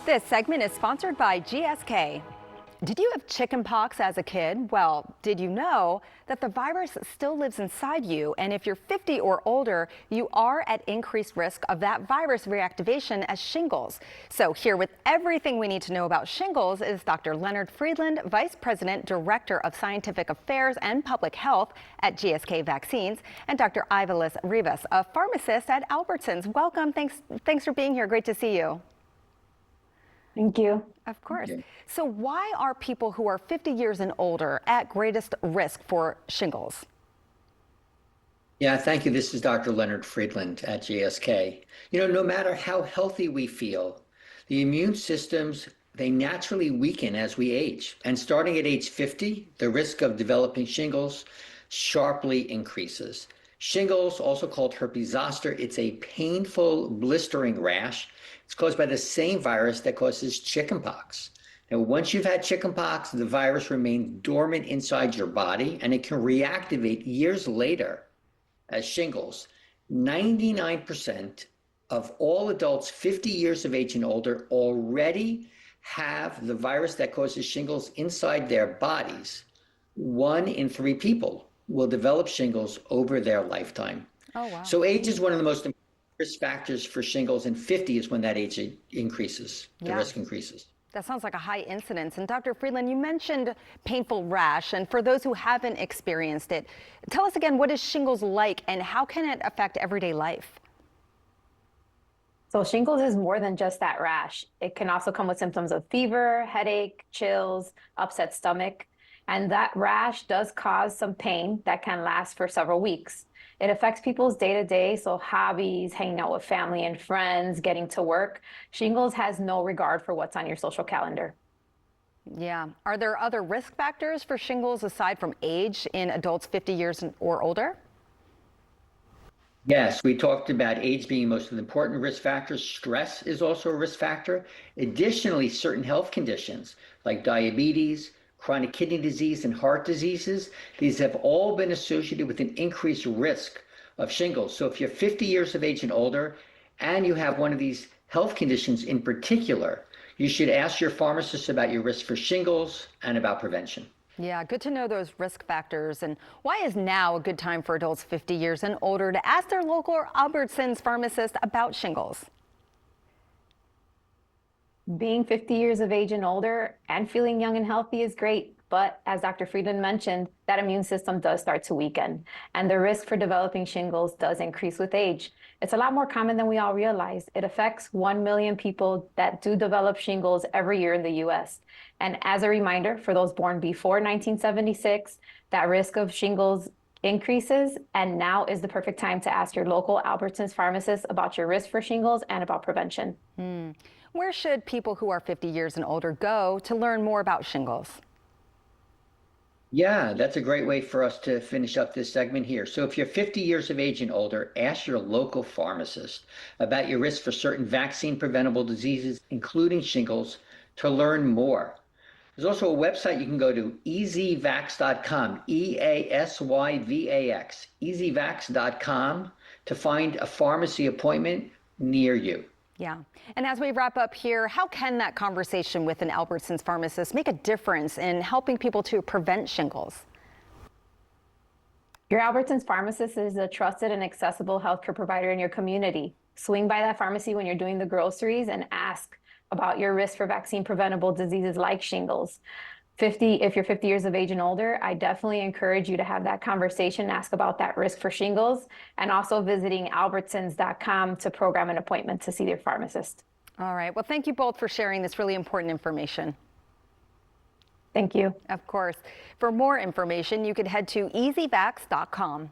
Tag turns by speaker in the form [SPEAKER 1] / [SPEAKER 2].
[SPEAKER 1] This segment is sponsored by GSK. Did you have chickenpox as a kid? Well, did you know that the virus still lives inside you? And if you're 50 or older, you are at increased risk of that virus reactivation as shingles. So here with everything we need to know about shingles is Dr. Leonard Friedland, Vice President, Director of Scientific Affairs and Public Health at GSK Vaccines, and Dr. Ivalis Rivas, a pharmacist at Albertsons. Welcome. Thanks for being here. Great to see you.
[SPEAKER 2] Thank you.
[SPEAKER 1] Of course. So why are people who are 50 years and older at greatest risk for shingles?
[SPEAKER 3] Yeah, thank you. This is Dr. Leonard Friedland at GSK. No matter how healthy we feel, the immune systems, they naturally weaken as we age. And starting at age 50, the risk of developing shingles sharply increases. Shingles, also called herpes zoster, it's a painful blistering rash. It's caused by the same virus that causes chickenpox. Now, once you've had chickenpox, the virus remains dormant inside your body and it can reactivate years later as shingles. 99% of all adults 50 years of age and older already have the virus that causes shingles inside their bodies. 1 in 3 people will develop shingles over their lifetime.
[SPEAKER 1] Oh, wow.
[SPEAKER 3] So age is one of the most important risk factors for shingles, and 50 is when that age increases, the risk increases.
[SPEAKER 1] That sounds like a high incidence. And Dr. Friedland, you mentioned painful rash. And for those who haven't experienced it, tell us again, what is shingles like and how can it affect everyday life?
[SPEAKER 2] So shingles is more than just that rash. It can also come with symptoms of fever, headache, chills, upset stomach. And that rash does cause some pain that can last for several weeks. It affects people's day-to-day, so hobbies, hanging out with family and friends, getting to work. Shingles has no regard for what's on your social calendar.
[SPEAKER 1] Yeah. Are there other risk factors for shingles aside from age in adults 50 years or older?
[SPEAKER 3] Yes, we talked about age being most of the important risk factors. Stress is also a risk factor. Additionally, certain health conditions like diabetes, chronic kidney disease, and heart diseases, these have all been associated with an increased risk of shingles. So if you're 50 years of age and older, and you have one of these health conditions in particular, you should ask your pharmacist about your risk for shingles and about prevention.
[SPEAKER 1] Yeah, good to know those risk factors. And why is now a good time for adults 50 years and older to ask their local Albertsons pharmacist about shingles?
[SPEAKER 2] Being 50 years of age and older and feeling young and healthy is great, but as Dr. Friedland mentioned, that immune system does start to weaken, and the risk for developing shingles does increase with age. It's a lot more common than we all realize. It affects 1 million people that do develop shingles every year in the US. And as a reminder, for those born before 1976, that risk of shingles increases, and now is the perfect time to ask your local Albertsons pharmacist about your risk for shingles and about prevention.
[SPEAKER 1] Where should people who are 50 years and older go to learn more about shingles?
[SPEAKER 3] Yeah, that's a great way for us to finish up this segment here. So if you're 50 years of age and older, ask your local pharmacist about your risk for certain vaccine preventable diseases, including shingles, to learn more. There's also a website you can go to, easyvax.com, EASYVAX, easyvax.com, to find a pharmacy appointment near you.
[SPEAKER 1] Yeah. And as we wrap up here, how can that conversation with an Albertsons pharmacist make a difference in helping people to prevent shingles?
[SPEAKER 2] Your Albertsons pharmacist is a trusted and accessible healthcare provider in your community. Swing by that pharmacy when you're doing the groceries and ask about your risk for vaccine preventable diseases like shingles. If you're 50 years of age and older, I definitely encourage you to have that conversation, ask about that risk for shingles, and also visiting albertsons.com to program an appointment to see their pharmacist.
[SPEAKER 1] All right. Well, thank you both for sharing this really important information.
[SPEAKER 2] Thank you.
[SPEAKER 1] Of course. For more information, you could head to easyvax.com.